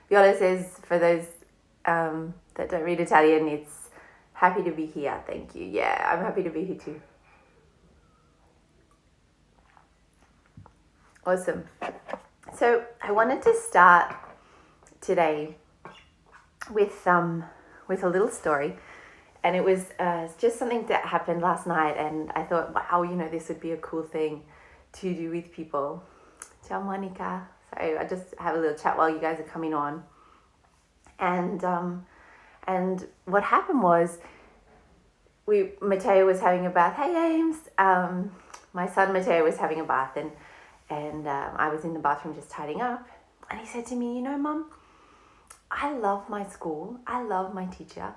Viola says, for those that don't read Italian, it's happy to be here. Thank you. Yeah, I'm happy to be here too. Awesome. So I wanted to start today with a little story, and it was just something that happened last night, and I thought, wow, this would be a cool thing to do with people. Ciao, Monica. So I just have a little chat while you guys are coming on, and what happened was, Matteo was having a bath. Hey, Ames. My son Matteo was having a bath, and I was in the bathroom just tidying up, and he said to me, Mum, I love my school. I love my teacher,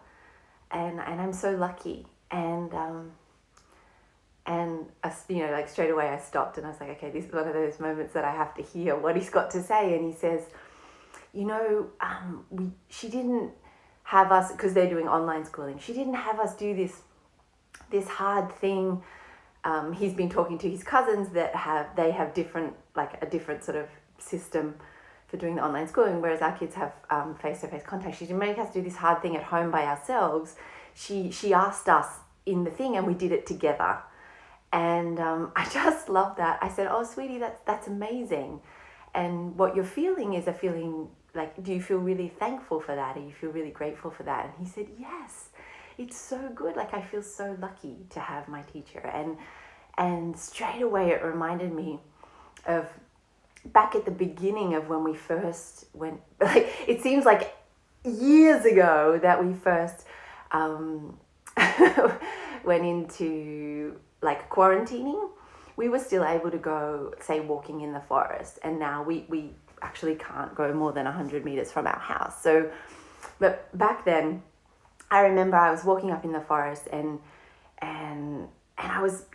and I'm so lucky. And like straight away I stopped and I was like, okay, this is one of those moments that I have to hear what he's got to say. And he says, she didn't have us, because they're doing online schooling, she didn't have us do this hard thing. He's been talking to his cousins that have different, like a different sort of system for doing the online schooling, whereas our kids have face-to-face contact. She didn't make us do this hard thing at home by ourselves. She asked us in the thing and we did it together. And I just love that. I said, oh, sweetie, that's amazing. And what you're feeling is a feeling like, do you feel really thankful for that? Or you feel really grateful for that? And he said, yes, it's so good. Like, I feel so lucky to have my teacher. And straight away it reminded me of back at the beginning of when we first went, like, it seems like years ago that we first went into like quarantining. We were still able to go, say, walking in the forest, and now we actually can't go more than 100 meters from our house. So, but back then, I remember I was walking up in the forest and I was,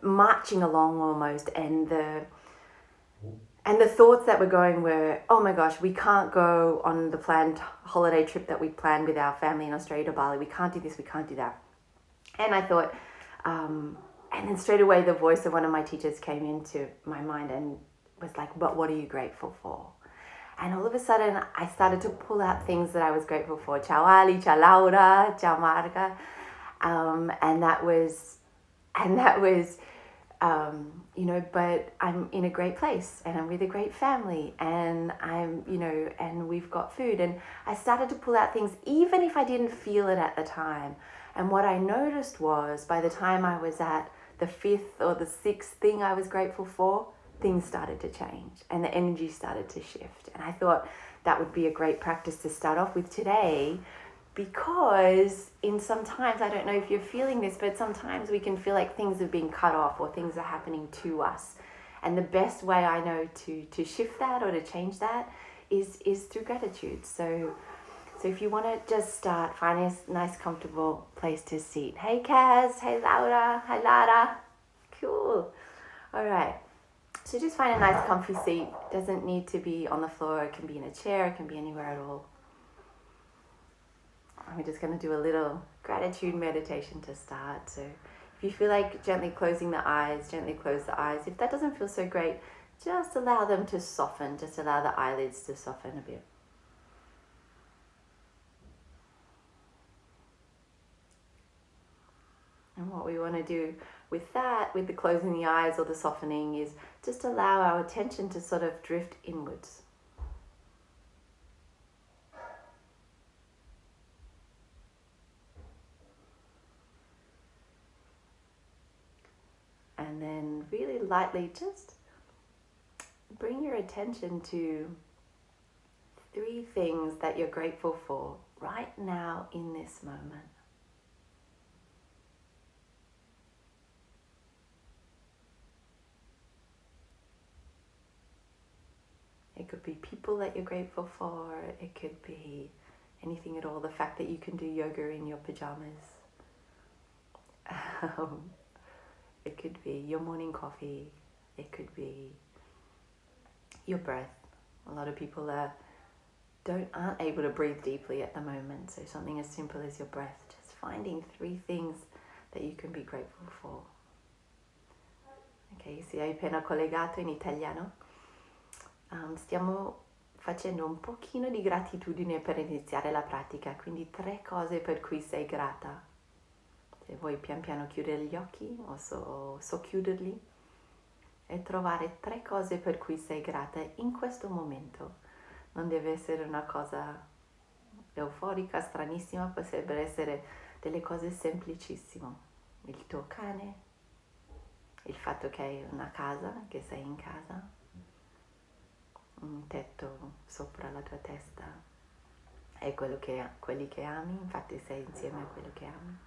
marching along almost, and the thoughts that were going were, oh my gosh, we can't go on the planned holiday trip that we planned with our family in Australia to Bali. We can't do this, we can't do that. And I thought, and then straight away the voice of one of my teachers came into my mind and was like, but what are you grateful for? And all of a sudden I started to pull out things that I was grateful for. Ciao Ali, ciao Laura, ciao Marga. And that was, but I'm in a great place and I'm with a great family and I'm, and we've got food. And I started to pull out things, even if I didn't feel it at the time. And what I noticed was, by the time I was at the 5th or the 6th thing I was grateful for, things started to change and the energy started to shift. And I thought that would be a great practice to start off with today, because in sometimes, I don't know if you're feeling this, but sometimes we can feel like things have been cut off or things are happening to us. And the best way I know to shift that or to change that is through gratitude. So if you want to just start, find a nice, comfortable place to sit. Hey, Kaz. Hey, Laura. Hi, Lara. Cool. All right. So just find a nice, comfy seat. Doesn't need to be on the floor. It can be in a chair. It can be anywhere at all. We're just going to do a little gratitude meditation to start. So if you feel like gently closing the eyes, gently close the eyes. If that doesn't feel so great, just allow them to soften. Just allow the eyelids to soften a bit. And what we want to do with that, with the closing the eyes or the softening, is just allow our attention to sort of drift inwards. And then really lightly just bring your attention to 3 things that you're grateful for right now in this moment. It could be people that you're grateful for. It could be anything at all. The fact that you can do yoga in your pajamas. It could be your morning coffee. It could be your breath. A lot of people aren't able to breathe deeply at the moment. So something as simple as your breath. Just finding 3 things that you can be grateful for. Ok, se hai appena collegato in italiano. Stiamo facendo un pochino di gratitudine per iniziare la pratica, quindi 3 cose per cui sei grata. Se vuoi pian piano chiudere gli occhi o socchiuderli e trovare 3 cose per cui sei grata in questo momento. Non deve essere una cosa euforica, stranissima, potrebbero essere delle cose semplicissime. Il tuo cane, il fatto che hai una casa, che sei in casa, un tetto sopra la tua testa e quelli che ami, infatti sei insieme a quello che ami.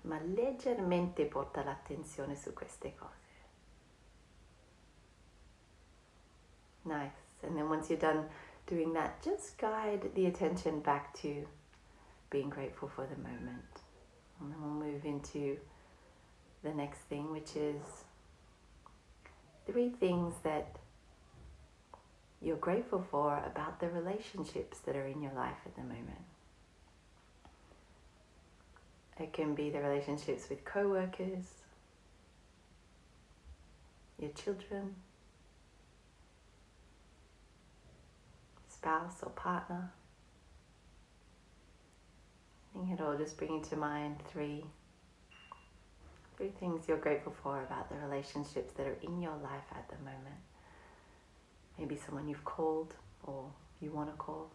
Ma leggermente porta l'attenzione su queste cose. Nice. And then once you're done doing that, just guide the attention back to being grateful for the moment. And then we'll move into the next thing, which is 3 things that you're grateful for about the relationships that are in your life at the moment. It can be the relationships with co-workers, your children, spouse or partner. I think it'll just bring to mind three things you're grateful for about the relationships that are in your life at the moment. Maybe someone you've called or you want to call.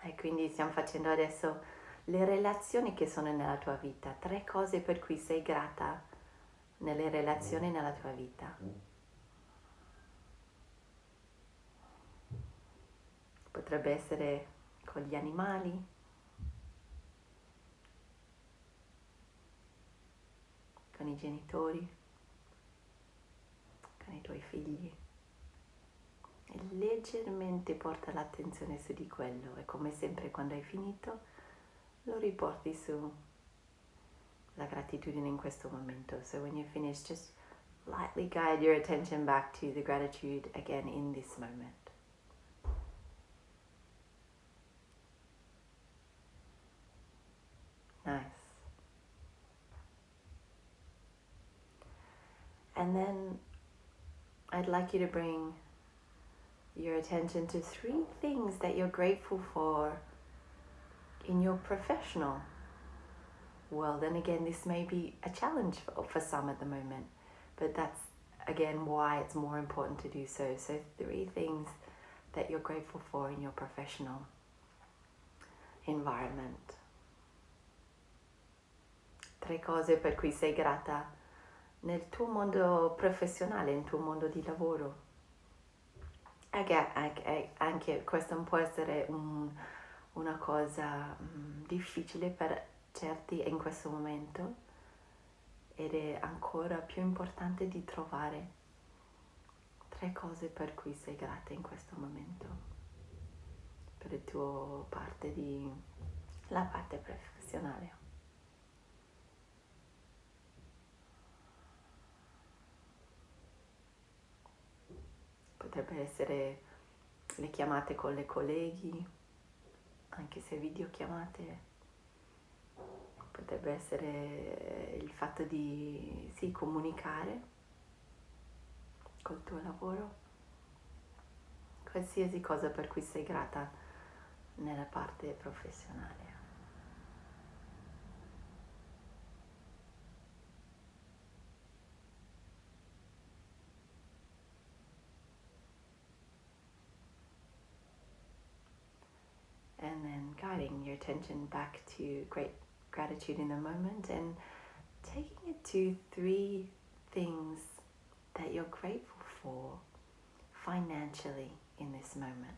E quindi stiamo facendo adesso le relazioni che sono nella tua vita, 3 cose per cui sei grata nelle relazioni nella tua vita. Potrebbe essere con gli animali, con i genitori, con i tuoi figli. E leggermente porta l'attenzione su di quello e come sempre quando hai finito lo riporti su la gratitudine in questo momento. So when you finish, just lightly guide your attention back to the gratitude again in this moment. Nice. And then I'd like you to bring your attention to 3 things that you're grateful for in your professional world. And again, this may be a challenge for some at the moment, but that's again why it's more important to do so. So 3 things that you're grateful for in your professional environment. 3 cose per cui sei grata nel tuo mondo professionale, nel tuo mondo di lavoro. Anche questo può essere una cosa difficile per certi in questo momento, ed è ancora più importante di trovare 3 cose per cui sei grata in questo momento, per la tua la parte professionale. Potrebbe essere le chiamate con le colleghi, anche se videochiamate. Potrebbe essere il fatto di comunicare col tuo lavoro. Qualsiasi cosa per cui sei grata nella parte professionale. And then guiding your attention back to great gratitude in the moment and taking it to 3 things that you're grateful for financially in this moment.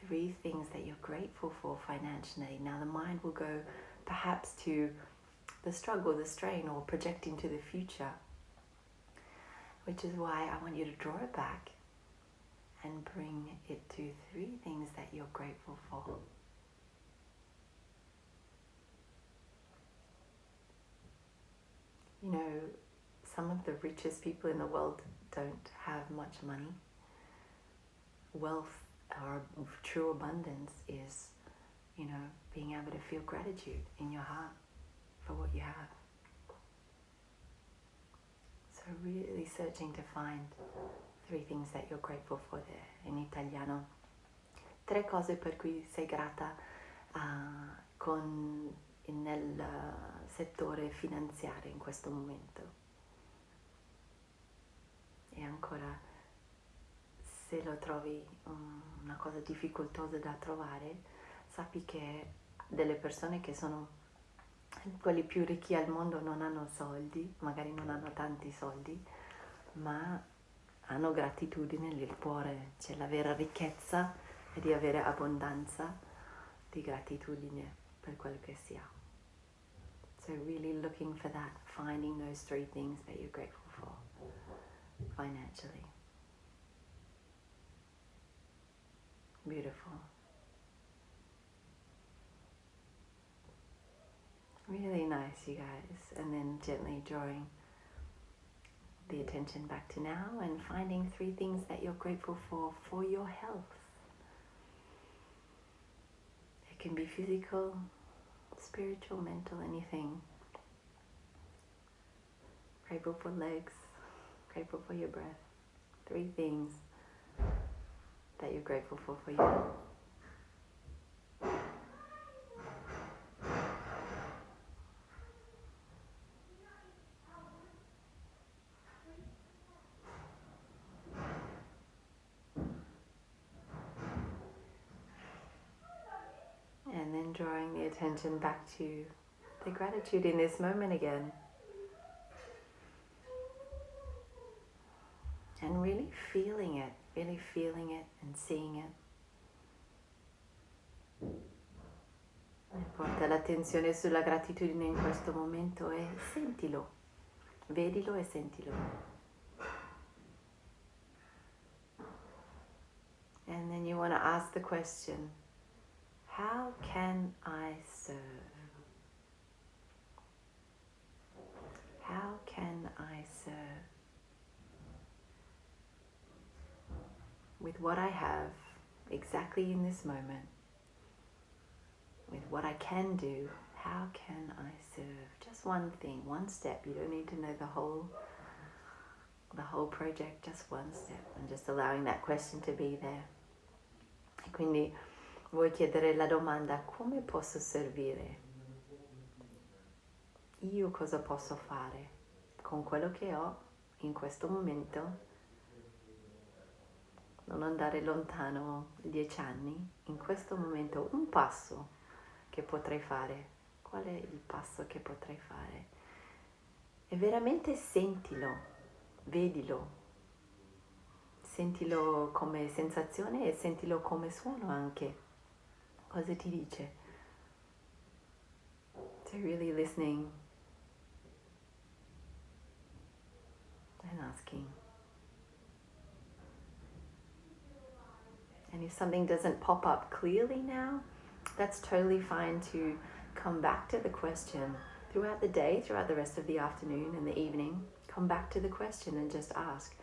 3 things that you're grateful for financially. Now the mind will go perhaps to the struggle, the strain, or projecting to the future, which is why I want you to draw it back and bring it to 3 things that you're grateful for. You know, some of the richest people in the world don't have much money. Wealth or true abundance is, being able to feel gratitude in your heart for what you have. So So really searching to find 3 things that you're grateful for there. In italiano, 3 cose per cui sei grata nel settore finanziario in questo momento. E ancora, se lo trovi una cosa difficoltosa da trovare, sappi che delle persone che sono quelli più ricchi al mondo non hanno soldi, magari non hanno tanti soldi, ma hanno gratitudine nel cuore. C'è la vera ricchezza è di avere abbondanza di gratitudine per quello che si ha. So really looking for that, finding those 3 things that you're grateful for financially. Beautiful. Really nice, you guys. And then gently drawing the attention back to now and finding 3 things that you're grateful for your health. It can be physical, spiritual, mental, anything. Grateful for legs, grateful for your breath. 3 things that you're grateful for your health. And then drawing the attention back to the gratitude in this moment again. And really feeling it and seeing it. E porta l'attenzione sulla gratitudine in questo momento e sentilo, vedilo e sentilo. And then you want to ask the question, how can I serve? How can I serve? With what I have, exactly in this moment, with what I can do, how can I serve? Just one thing, one step. You don't need to know the whole project, just one step. And just allowing that question to be there. E quindi vuoi chiedere la domanda, come posso servire? Io cosa posso fare con quello che ho in questo momento? Non andare lontano 10 anni, in questo momento un passo che potrei fare. Qual è il passo che potrei fare? E veramente sentilo, vedilo, sentilo come sensazione e sentilo come suono anche. Cosa ti dice? So really listening and asking. And if something doesn't pop up clearly now, that's totally fine to come back to the question throughout the day, throughout the rest of the afternoon and the evening. Come back to the question and just ask,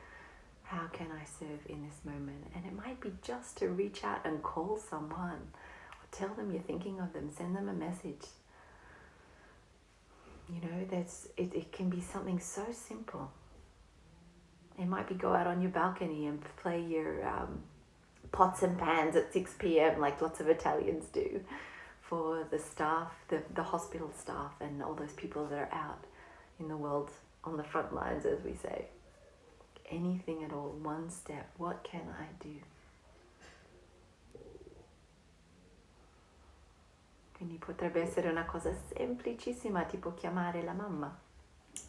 how can I serve in this moment? And it might be just to reach out and call someone or tell them you're thinking of them, send them a message. You know, it can be something so simple. It might be go out on your balcony and play your pots and pans at 6 p.m. like lots of Italians do for the staff, the hospital staff and all those people that are out in the world on the front lines, as we say. Anything at all, one step. What can I do? Quindi potrebbe essere una cosa semplicissima, tipo chiamare la mamma,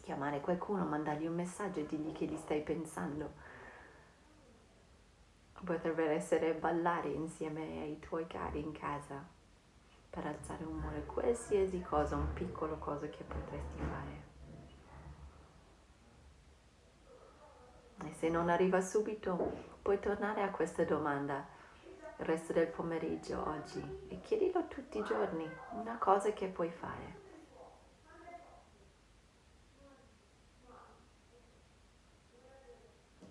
chiamare qualcuno, mandargli un messaggio e dirgli che gli stai pensando. Potrebbe essere ballare insieme ai tuoi cari in casa per alzare umore, qualsiasi cosa, un piccolo cosa che potresti fare. E se non arriva subito, puoi tornare a questa domanda il resto del pomeriggio oggi e chiedilo tutti i giorni, una cosa che puoi fare.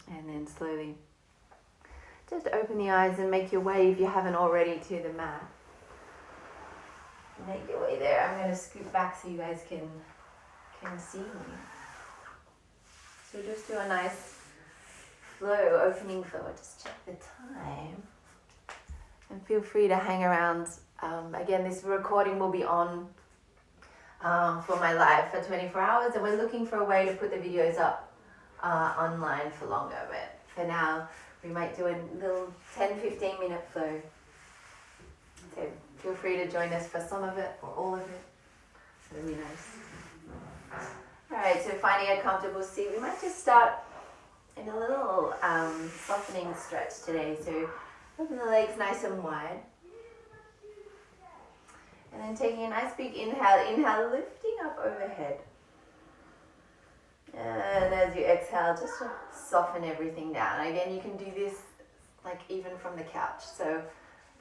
And then slowly just open the eyes and make your way, if you haven't already, to the mat. Make your way there. I'm going to scoot back so you guys can see me. So just do a nice flow, opening flow. Just check the time. And feel free to hang around. Again, this recording will be on for my live for 24 hours, and we're looking for a way to put the videos up online for longer. But for now, we might do a little 10-15 minute flow. So feel free to join us for some of it or all of it. It'll be nice. Alright, so finding a comfortable seat, we might just start in a little softening stretch today. So open the legs nice and wide. And then taking a nice big inhale, lifting up overhead. And as you exhale, just soften everything down. Again, you can do this like even from the couch. So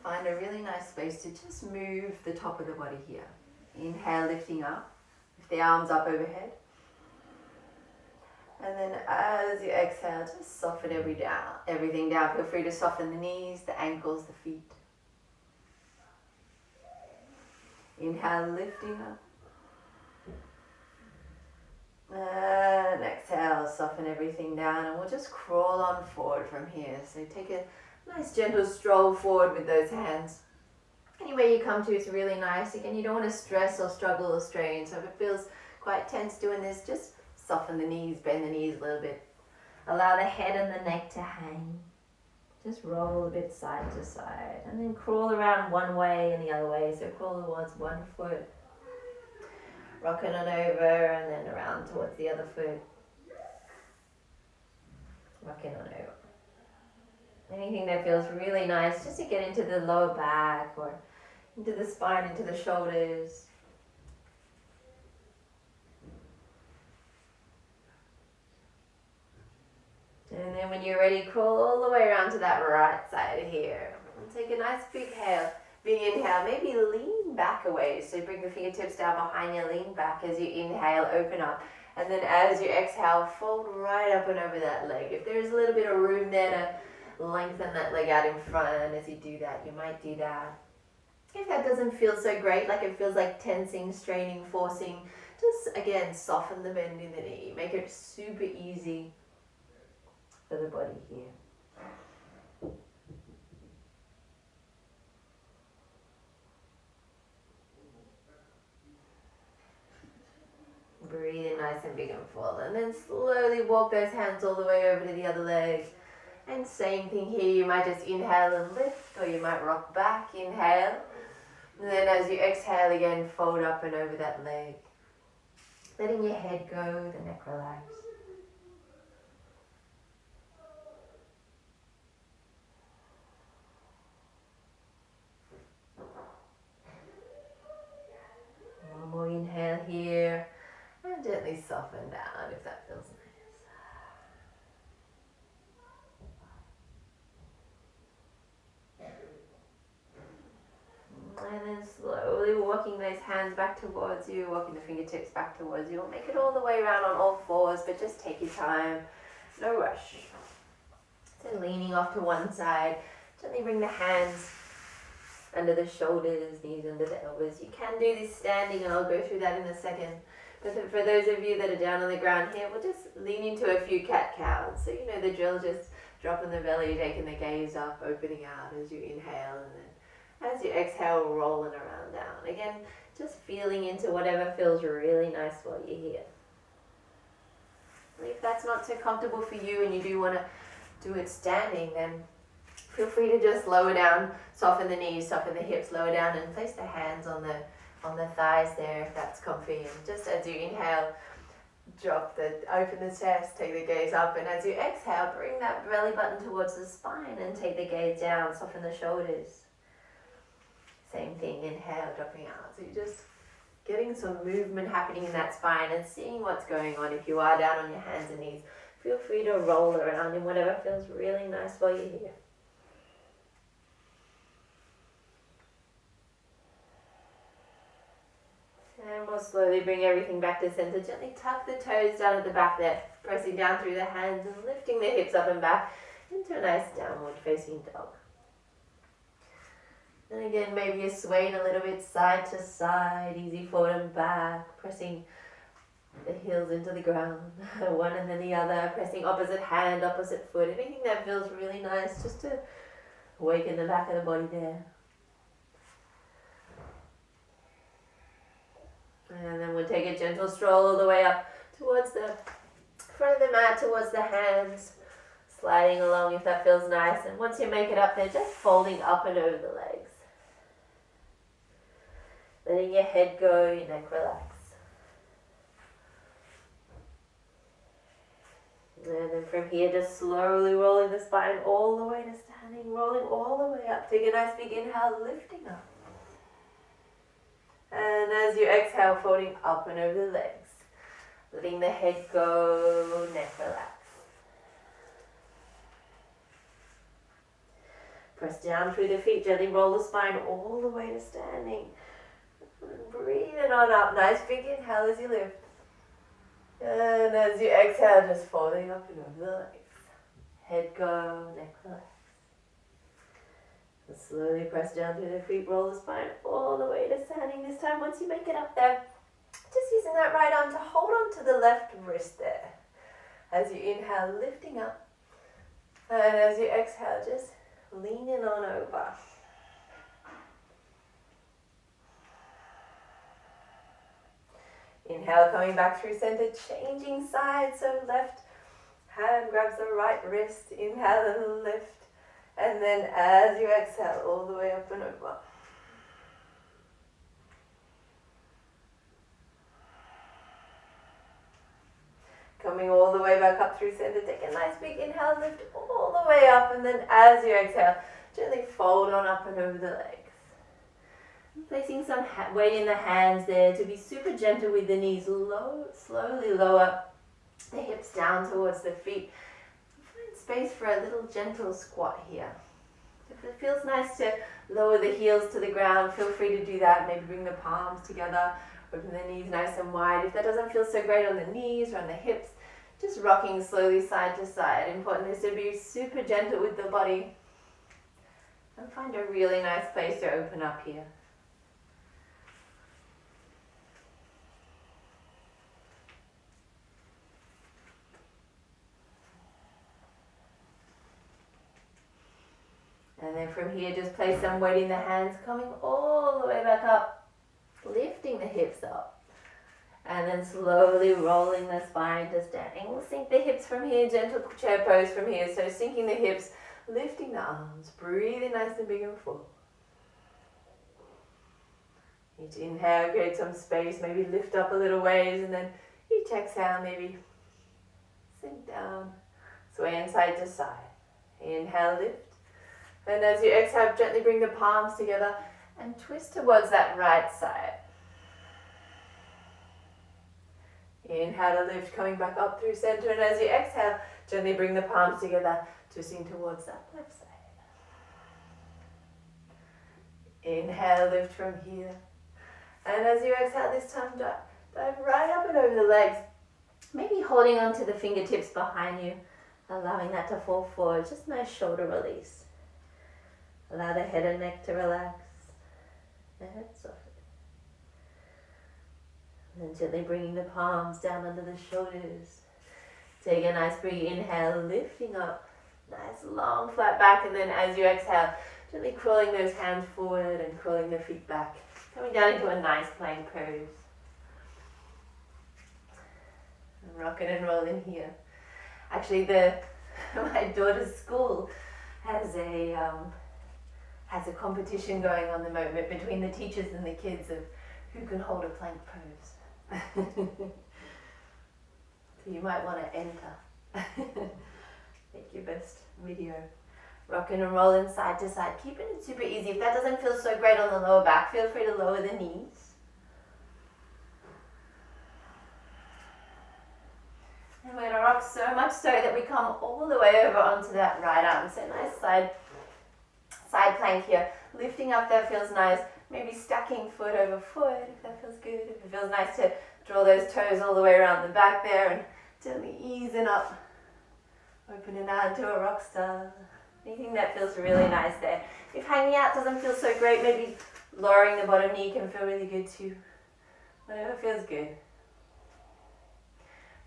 find a really nice space to just move the top of the body here. Inhale, lifting up. Lift the arms up overhead. And then as you exhale, just soften everything down. Feel free to soften the knees, the ankles, the feet. Inhale, lifting up. And exhale, soften everything down. And we'll just crawl on forward from here. So take a nice gentle stroll forward with those hands. Anywhere you come to is really nice. Again, you don't want to stress or struggle or strain. So if it feels quite tense doing this, just soften the knees, bend the knees a little bit. Allow the head and the neck to hang. Just roll a bit side to side. And then crawl around one way and the other way. So crawl towards one foot. Rocking on over and then around towards the other foot. Rocking on over. Anything that feels really nice just to get into the lower back or into the spine, into the shoulders. And then when you're ready, crawl all the way around to that right side here. And take a nice big inhale. Maybe lean back away. So bring the fingertips down behind you, lean back as you inhale, open up. And then as you exhale, fold right up and over that leg. If there's a little bit of room there to lengthen that leg out in front as you do that, you might do that. If that doesn't feel so great, like it feels like tensing, straining, forcing, just again, soften the bend in the knee. Make it super easy for the body here. Breathe in nice and big and full. And then slowly walk those hands all the way over to the other leg. And same thing here, you might just inhale and lift, or you might rock back, inhale. And then as you exhale again, fold up and over that leg. Letting your head go, the neck relax. One more inhale here. And gently soften down if that feels nice. And then slowly walking those hands back towards you, walking the fingertips back towards you. Don't make it all the way around on all fours, but just take your time. No rush. So leaning off to one side, gently bring the hands under the shoulders, knees under the elbows. You can do this standing, and I'll go through that in a second. But for those of you that are down on the ground here, we'll just lean into a few cat-cows. So you know the drill, just dropping the belly, taking the gaze up, opening out as you inhale, and then as you exhale, rolling around down. Again, just feeling into whatever feels really nice while you're here. If that's not so comfortable for you and you do want to do it standing, then feel free to just lower down, soften the knees, soften the hips, lower down, and place the hands on the thighs there if that's comfy. And just as you inhale, open the chest, take the gaze up, and as you exhale, bring that belly button towards the spine and take the gaze down, soften the shoulders. Same thing, inhale, dropping out. So you're just getting some movement happening in that spine and seeing what's going on. If you are down on your hands and knees, feel free to roll around in whatever feels really nice while you're here. And we'll slowly bring everything back to center. Gently tuck the toes down at the back there, pressing down through the hands and lifting the hips up and back into a nice downward facing dog. And again, maybe you're swaying a little bit side to side, easy forward and back, pressing The heels into the ground, one and then the other, pressing opposite hand, opposite foot. Anything that feels really nice, just to awaken the back of the body there. And then we'll take a gentle stroll all the way up towards the front of the mat, towards the hands, sliding along if that feels nice. And once you make it up there, just folding up and over the legs. Letting your head go, your neck relax. And then from here, just slowly rolling the spine all the way to standing, rolling all the way up. Take a nice big inhale, lifting up. And as you exhale, folding up and over the legs. Letting the head go, neck relax. Press down through the feet, gently roll the spine all the way to standing. Breathing on up, nice big inhale as you lift. And as you exhale, just folding up and over the legs. Head go, neck relax. And slowly press down through the feet, roll the spine all the way to standing. This time, once you make it up there, just using that right arm to hold on to the left wrist there. As you inhale, lifting up. And as you exhale, just leaning on over. Inhale, coming back through center, changing sides, so left hand grabs the right wrist, inhale and lift, and then as you exhale, all the way up and over. Coming all the way back up through center, take a nice big inhale, lift all the way up, and then as you exhale, gently fold on up and over the legs. Placing some weight in the hands there to be super gentle with the knees. Slowly lower the hips down towards the feet. Find space for a little gentle squat here. If it feels nice to lower the heels to the ground, feel free to do that. Maybe bring the palms together, open the knees nice and wide. If that doesn't feel so great on the knees or on the hips, just rocking slowly side to side. Important is to be super gentle with the body and find a really nice place to open up here. And then from here, just place some weight in the hands, coming all the way back up, lifting the hips up. And then slowly rolling the spine to standing. We'll sink the hips from here, gentle chair pose from here. So sinking the hips, lifting the arms, breathing nice and big and full. Each inhale, create some space, maybe lift up a little ways, and then each exhale, maybe sink down, swaying side to side. Inhale, lift. And as you exhale, gently bring the palms together and twist towards that right side. Inhale to lift, coming back up through center. And as you exhale, gently bring the palms together, twisting towards that left side. Inhale, lift from here. And as you exhale this time, dive right up and over the legs. Maybe holding onto the fingertips behind you, allowing that to fall forward. Just nice shoulder release. Allow the head and neck to relax. The head soften. And then gently bringing the palms down under the shoulders. Take a nice big inhale, lifting up. Nice long flat back, and then as you exhale, gently crawling those hands forward and crawling the feet back. Coming down into a nice plank pose. And rocking and rolling here. Actually, my daughter's school has a competition going on at the moment between the teachers and the kids of who can hold a plank pose. So you might want to enter. Make your best video. Rocking and rolling side to side. Keeping it super easy. If that doesn't feel so great on the lower back, feel free to lower the knees. And we're going to rock so much so that we come all the way over onto that right arm. So nice side plank here. Lifting up, that feels nice. Maybe stacking foot over foot if that feels good. If it feels nice to draw those toes all the way around the back there and gently easing up. Opening out into a rock star. Anything that feels really nice there. If hanging out doesn't feel so great, maybe lowering the bottom knee can feel really good too. Whatever feels good.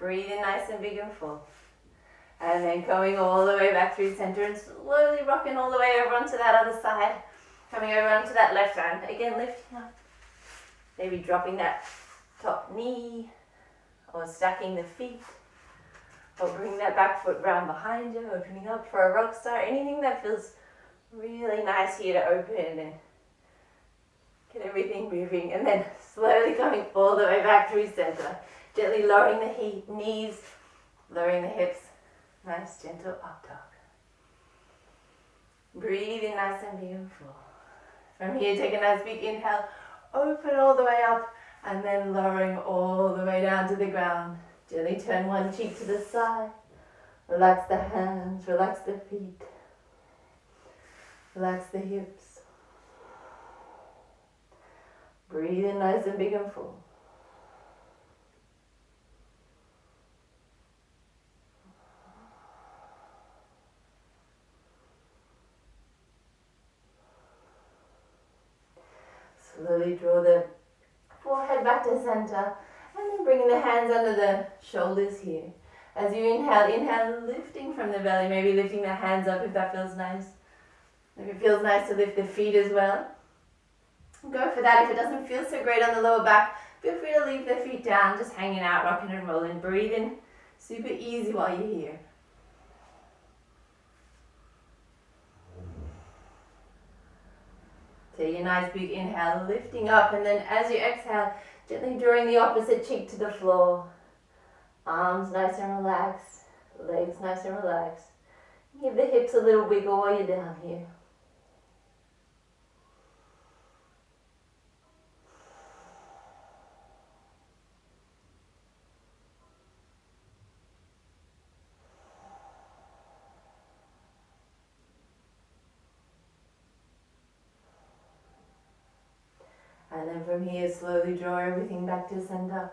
Breathe in nice and big and full. And then going all the way back through center and slowly rocking all the way over onto that other side. Coming over onto that left hand. Again, lifting up. Maybe dropping that top knee or stacking the feet. Or bring that back foot round behind you, opening up for a rock star. Anything that feels really nice here to open and get everything moving. And then slowly coming all the way back through center. Gently lowering the knees, lowering the hips. Nice gentle up dog. Breathe in nice and big and full. From here, take a nice big inhale. Open all the way up and then lowering all the way down to the ground. Gently turn one cheek to the side. Relax the hands, relax the feet. Relax the hips. Breathe in nice and big and full. Slowly draw the forehead back to center and then bringing the hands under the shoulders here. As you inhale, lifting from the belly, maybe lifting the hands up if that feels nice. If it feels nice to lift the feet as well. Go for that. If it doesn't feel so great on the lower back, feel free to leave the feet down, just hanging out, rocking and rolling. Breathe in, super easy while you're here. Take a nice big inhale, lifting up, and then as you exhale, gently drawing the opposite cheek to the floor. Arms nice and relaxed, legs nice and relaxed. Give the hips a little wiggle while you're down here. And then from here, slowly draw everything back to center.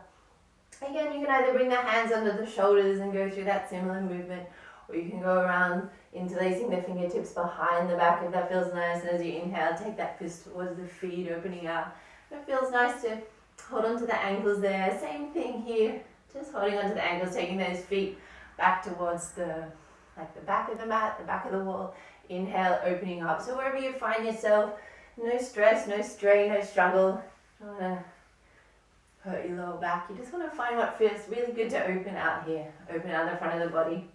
Again, you can either bring the hands under the shoulders and go through that similar movement, or you can go around interlacing the fingertips behind the back if that feels nice. And as you inhale, take that fist towards the feet, opening out. If it feels nice to hold on to the ankles there. Same thing here, just holding onto the ankles, taking those feet back towards the back of the mat, the back of the wall. Inhale, opening up. So wherever you find yourself, no stress, no strain, no struggle. You don't want to hurt your lower back. You just want to find what feels really good to open out here. Open out the front of the body.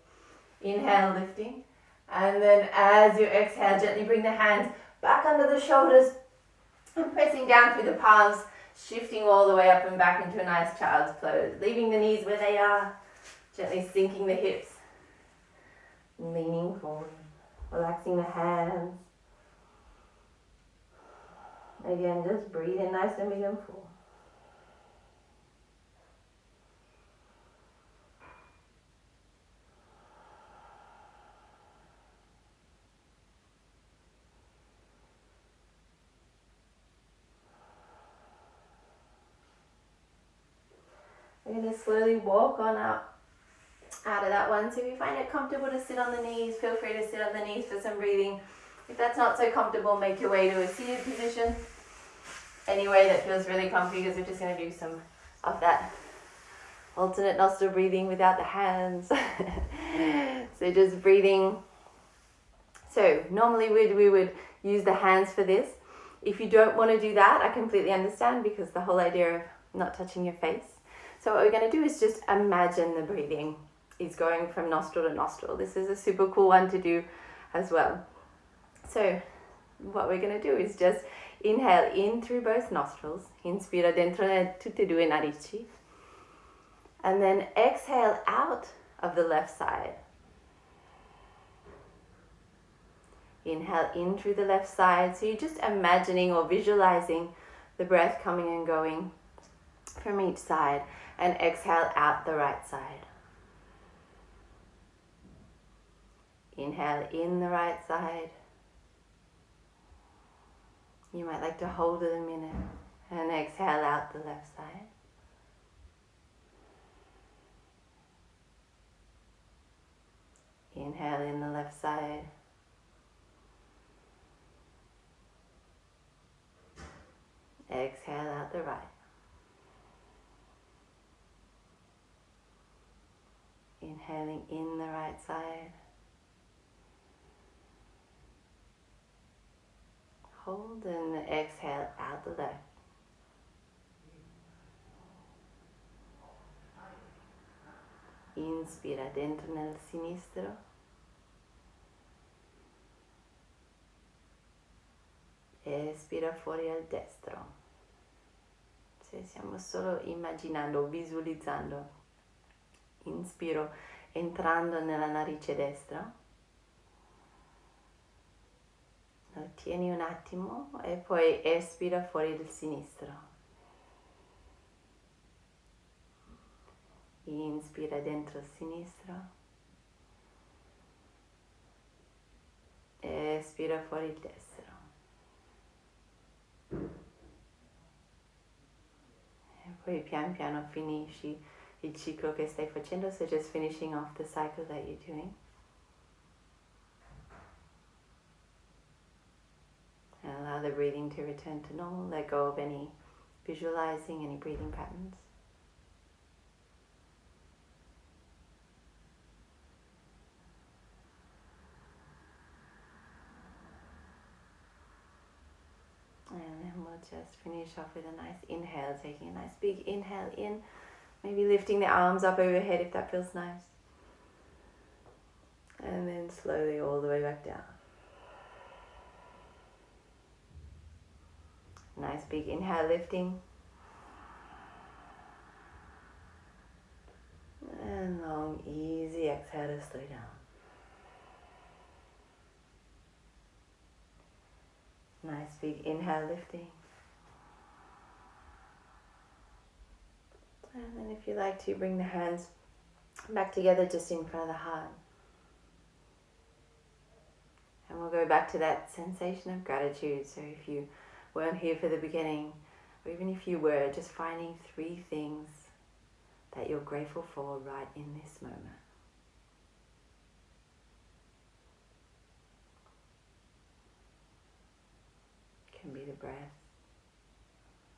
Inhale, lifting. And then as you exhale, gently bring the hands back under the shoulders and pressing down through the palms, shifting all the way up and back into a nice child's pose. Leaving the knees where they are, gently sinking the hips, leaning forward, relaxing the hands. Again, just breathe in nice and big and full. We're going to slowly walk on out of that one. So if you find it comfortable to sit on the knees, feel free to sit on the knees for some breathing. If that's not so comfortable, make your way to a seated position. Any way that feels really comfy, because we're just going to do some of that alternate nostril breathing without the hands. So just breathing. So normally we would use the hands for this. If you don't want to do that, I completely understand, because the whole idea of not touching your face. So what we're going to do is just imagine the breathing is going from nostril to nostril. This is a super cool one to do as well. So what we're going to do is just inhale in through both nostrils. Inspira dentro de tutte e due narici. And then exhale out of the left side. Inhale in through the left side. So you're just imagining or visualizing the breath coming and going from each side. And exhale out the right side. Inhale in the right side. You might like to hold it a minute and exhale out the left side. Inhale in the left side. Exhale out the right. Inhaling in the right side. Hold and exhale out the left. Inspira dentro nel sinistro. Espira fuori al destro. Se stiamo solo immaginando, visualizzando. Inspiro entrando nella narice destra. Lo tieni un attimo e poi espira fuori dal sinistro. Inspira dentro il sinistro. Espira fuori il destro. E poi pian piano finisci il ciclo che stai facendo, so just finishing off the cycle that you're doing. And allow the breathing to return to normal. Let go of any visualizing, any breathing patterns. And then we'll just finish off with a nice inhale, taking a nice big inhale in. Maybe lifting the arms up overhead if that feels nice. And then slowly all the way back down. Nice big inhale, lifting. And long, easy exhale to slow down. Nice big inhale, lifting. And then if you like to, bring the hands back together just in front of the heart. And we'll go back to that sensation of gratitude. So if you weren't here for the beginning, or even if you were, just finding 3 things that you're grateful for right in this moment. It can be the breath,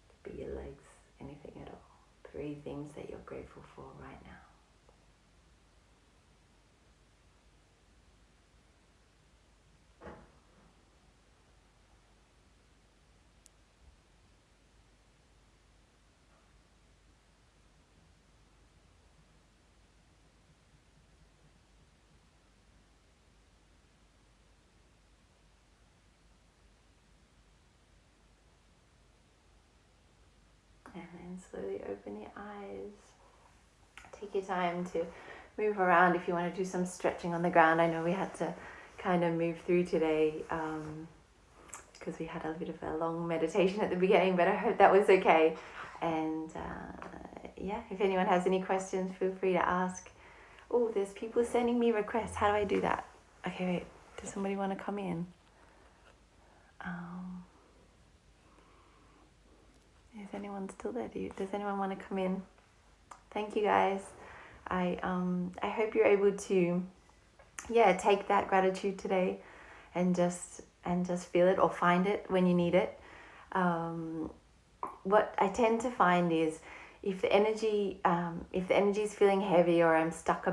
it could be your legs, anything at all. 3 things that you're grateful for right now. And then slowly open your eyes. Take your time to move around if you want to do some stretching on the ground. I know we had to kind of move through today because we had a bit of a long meditation at the beginning, but I hope that was okay. And yeah, if anyone has any questions, feel free to ask. Oh, there's people sending me requests. How do I do that? Okay, wait. Does somebody want to come in? Is anyone still there? Does anyone want to come in? Thank you, guys. I hope you're able to, take that gratitude today, and just feel it or find it when you need it. What I tend to find is if the energy is feeling heavy, or I'm stuck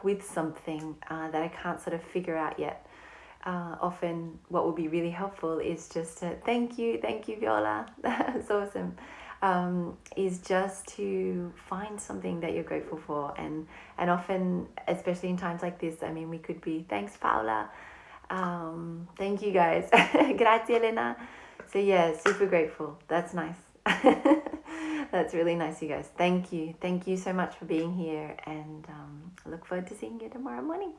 with something that I can't sort of figure out yet. Often what would be really helpful is just to thank you Viola, that's awesome, is just to find something that you're grateful for, and often, especially in times like this, I mean, we could be thanks Paola, thank you guys, grazie Elena. So yeah, super grateful. That's nice. That's really nice, you guys. Thank you so much for being here, and I look forward to seeing you tomorrow morning.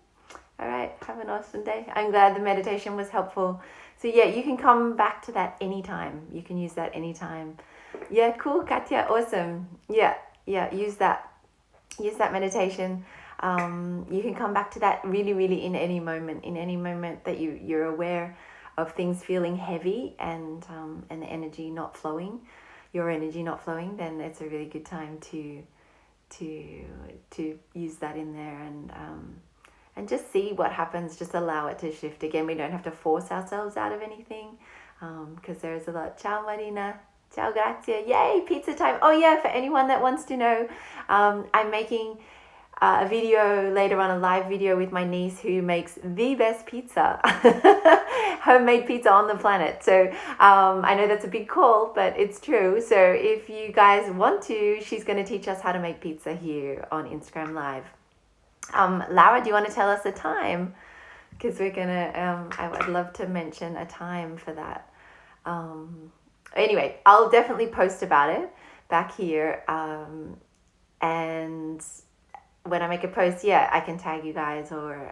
All right, have an awesome day. I'm glad the meditation was helpful. So yeah, you can come back to that anytime. You can use that anytime. Yeah, cool, Katya, awesome. Yeah, use that meditation. You can come back to that really in any moment that you're aware of things feeling heavy and the energy not flowing, your energy not flowing, then it's a really good time to use that in there, and just see what happens. Just allow it to shift. Again, we don't have to force ourselves out of anything, because there is a lot. Ciao Marina, ciao grazie, yay, pizza time. Oh yeah, for anyone that wants to know, I'm making a video later on, a live video with my niece who makes the best pizza, homemade pizza on the planet. So I know that's a big call, but it's true. So if you guys want to, she's going to teach us how to make pizza here on Instagram Live. Lara, do you want to tell us a time? Because we're going to, I would love to mention a time for that. Anyway, I'll definitely post about it back here. And when I make a post, I can tag you guys, or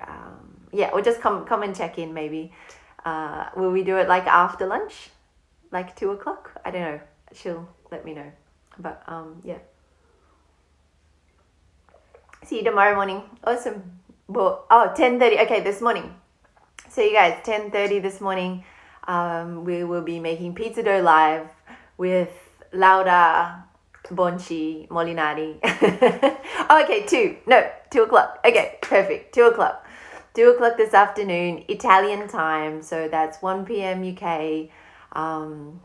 or just come and check in maybe. Will we do it like after lunch, like 2 o'clock? I don't know. She'll let me know. But see you tomorrow morning. Awesome. Well, 10:30. Okay, this morning. So you guys, 10:30 this morning, we will be making pizza dough live with Laura Bonci Molinari. Okay, 2 o'clock. Okay, perfect. 2 o'clock. 2 o'clock this afternoon, Italian time. So that's 1 p.m. UK, 9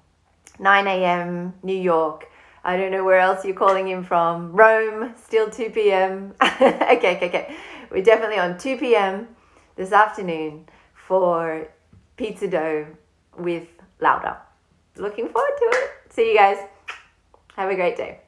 a.m. New York. I don't know where else you're calling in from. Rome, still 2 p.m. Okay. We're definitely on 2 p.m. this afternoon for pizza dough with Laura. Looking forward to it. See you guys. Have a great day.